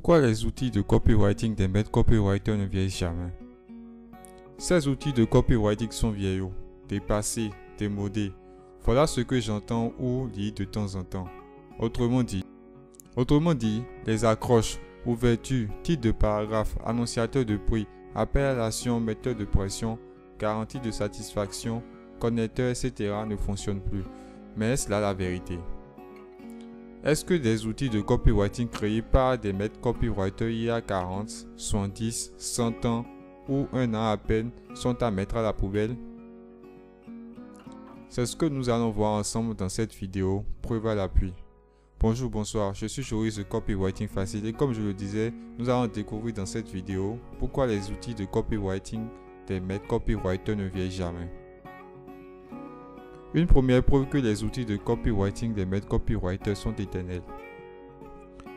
Pourquoi les outils de copywriting des maîtres copywriters ne vieillissent jamais? Ces outils de copywriting sont vieillots, dépassés, démodés. Voilà ce que j'entends ou lis de temps en temps. Autrement dit, les accroches, ouvertures, titres de paragraphes, annonciateurs de prix, appellation, méthode de pression, garantie de satisfaction, connecteurs, etc. ne fonctionnent plus. Mais est-ce là la vérité? Est-ce que des outils de copywriting créés par des maîtres copywriters il y a 40, 70, 100 ans ou un an à peine sont à mettre à la poubelle? C'est ce que nous allons voir ensemble dans cette vidéo, preuve à l'appui. Bonjour, bonsoir, je suis Joris de Copywriting Facile et comme je le disais, nous allons découvrir dans cette vidéo pourquoi les outils de copywriting des maîtres copywriters ne vieillissent jamais. Une première preuve que les outils de copywriting des maîtres copywriters sont éternels.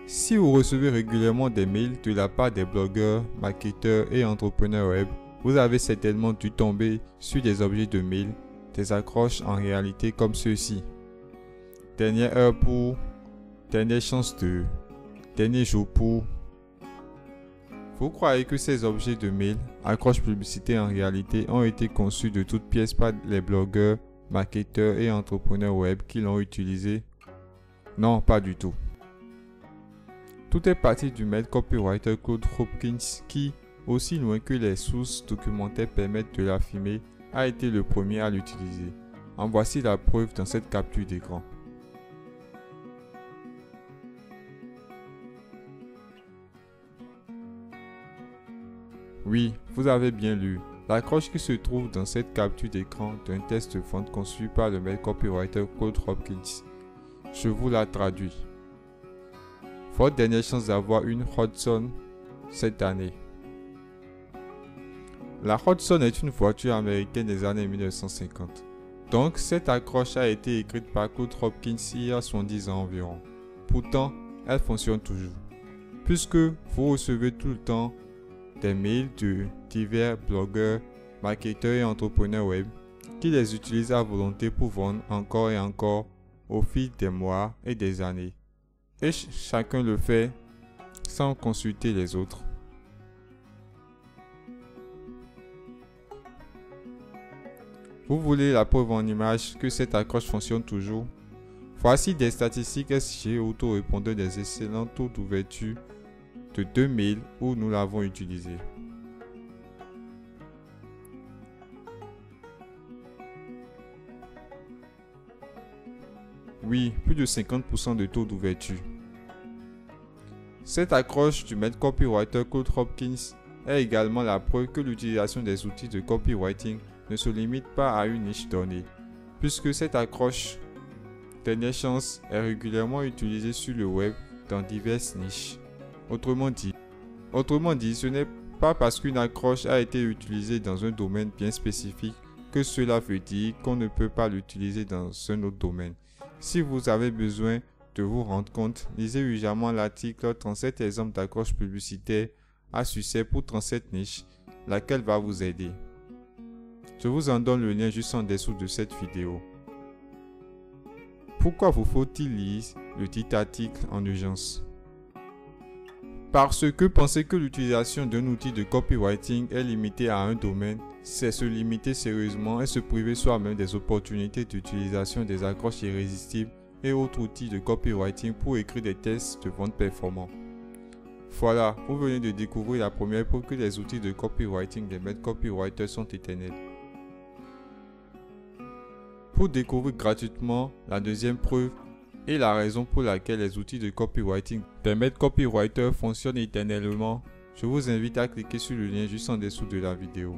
Si vous recevez régulièrement des mails de la part des blogueurs, marketeurs et entrepreneurs web, vous avez certainement dû tomber sur des objets de mail, des accroches en réalité comme ceux-ci. Dernière heure pour, dernière chance de, dernier jour pour. Vous croyez que ces objets de mail, accroches publicitaires en réalité, ont été conçus de toutes pièces par les blogueurs, marketeurs et entrepreneurs web qui l'ont utilisé? Non, pas du tout. Tout est parti du maître copywriter Claude Hopkins qui, aussi loin que les sources documentaires permettent de l'affirmer, a été le premier à l'utiliser. En voici la preuve dans cette capture d'écran. Oui, vous avez bien lu. L'accroche qui se trouve dans cette capture d'écran d'un test de vente conçu par le maître copywriter Claude Hopkins. Je vous la traduis. Votre dernière chance d'avoir une Hudson cette année. La Hudson est une voiture américaine des années 1950. Donc, cette accroche a été écrite par Claude Hopkins il y a 70 ans environ. Pourtant, elle fonctionne toujours. Puisque vous recevez tout le temps des mails de divers blogueurs, marketeurs et entrepreneurs web qui les utilisent à volonté pour vendre encore et encore au fil des mois et des années. Et chacun le fait sans consulter les autres. Vous voulez la preuve en image que cette accroche fonctionne toujours? Voici des statistiques SG auto-répondeur des excellents taux d'ouverture de 2 mails où nous l'avons utilisé. Oui, plus de 50% de taux d'ouverture. Cette accroche du maître copywriter Claude Hopkins est également la preuve que l'utilisation des outils de copywriting ne se limite pas à une niche donnée, puisque cette accroche dernière chance est régulièrement utilisée sur le web dans diverses niches. Autrement dit, ce n'est pas parce qu'une accroche a été utilisée dans un domaine bien spécifique que cela veut dire qu'on ne peut pas l'utiliser dans un autre domaine. Si vous avez besoin de vous rendre compte, lisez urgemment l'article 37 exemples d'accroches publicitaires à succès pour 37 niches, laquelle va vous aider. Je vous en donne le lien juste en dessous de cette vidéo. Pourquoi vous faut-il lire le dit article en urgence? Parce que penser que l'utilisation d'un outil de copywriting est limitée à un domaine, c'est se limiter sérieusement et se priver soi-même des opportunités d'utilisation des accroches irrésistibles et autres outils de copywriting pour écrire des tests de vente performants. Voilà, vous venez de découvrir la première preuve que les outils de copywriting des maîtres copywriters sont éternels. Pour découvrir gratuitement la deuxième preuve et la raison pour laquelle les outils de copywriting des maîtres copywriters fonctionnent éternellement, je vous invite à cliquer sur le lien juste en dessous de la vidéo.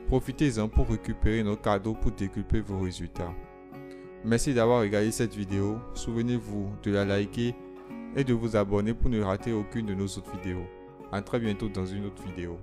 Profitez-en pour récupérer nos cadeaux pour décupler vos résultats. Merci d'avoir regardé cette vidéo, souvenez-vous de la liker et de vous abonner pour ne rater aucune de nos autres vidéos. À très bientôt dans une autre vidéo.